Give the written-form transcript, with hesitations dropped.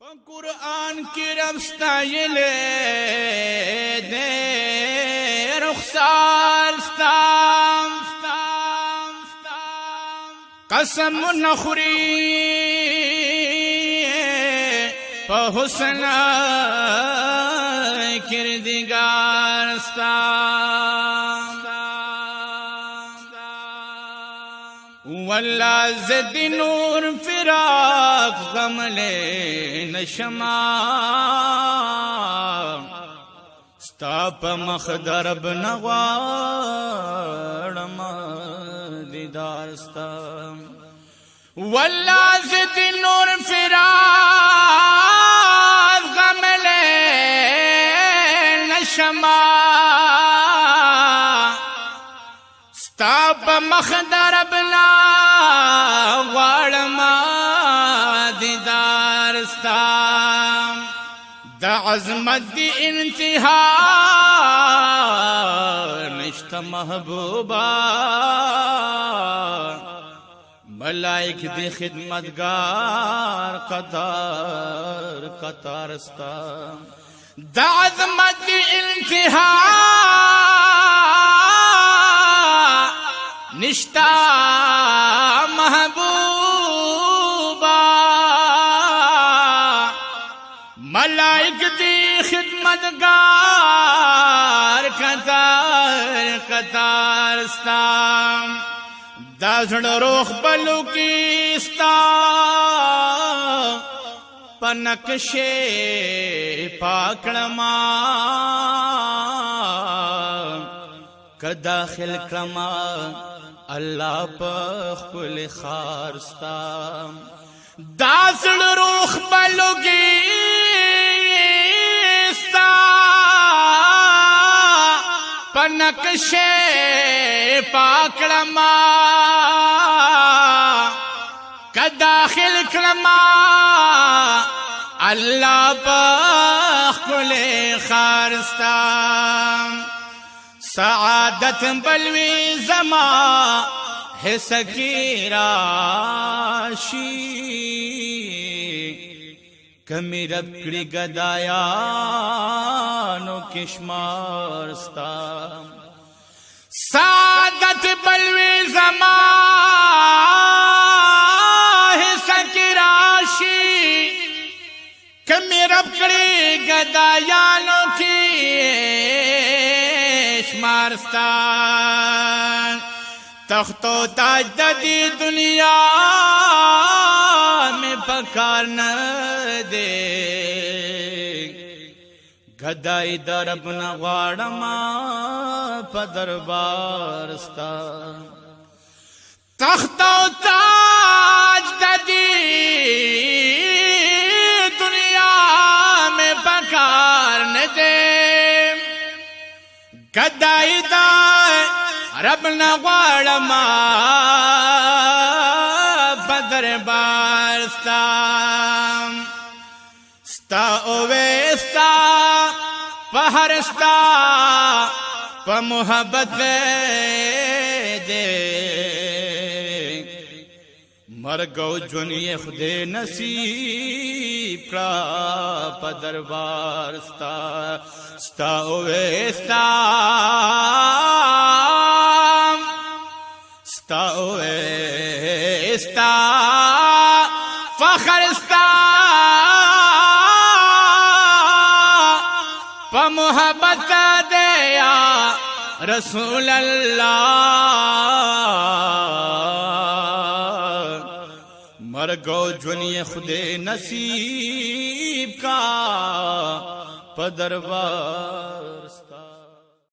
قرآن کی رب ستایلے دے رخسار ستام قسم نخوری پا حسن کردگار ستام واللہ زد نور فراق غملے نشما ستا پا مخدرب نغوارم دیدار ستا واللہ زد نور فراق غملے نشما ستا پا مخدرب غوارم دیدار ستا دا عظمت دی انتہا نشتا محبوبا ملائک دی خدمتگار قطار قطار ستا دا عظمت دی انتہا نشتا محبوبا ملائک دی خدمتگار قطار قطار ستا دا زړه روح بلو کی ستا پنکشے پاکڑما کداخل کرما اللہ پخپل خارستا دا زړه روح بلو کی ستا پنکشے پاکڑما کداخل کرما اللہ پخپل خارستا سعادت بلوی زما ہے سکی راشی کمی رب کڑی گدایانو کشمار ستا سعادت بلوی زما ہے سکی راشی کمی رب کڑی گدایانو کی مارستان تختو تاج دی دنیا میں پکار نہ دے گدائی درب نہ غاڑما پدربارستان تختو تاج دی دنیا میں پکار نہ دے گدائی دا رب نغوارما بدربار ستا ستا اوے ستا پہر ستا پا محبت دے مرگو جنی خدے نصیب کا پدربار ستا ستا اوے ستا ستا اوے ستا فخر ستا پا محبت دیا رسول اللہ مرگو جنی خدے نصیب کا پدربار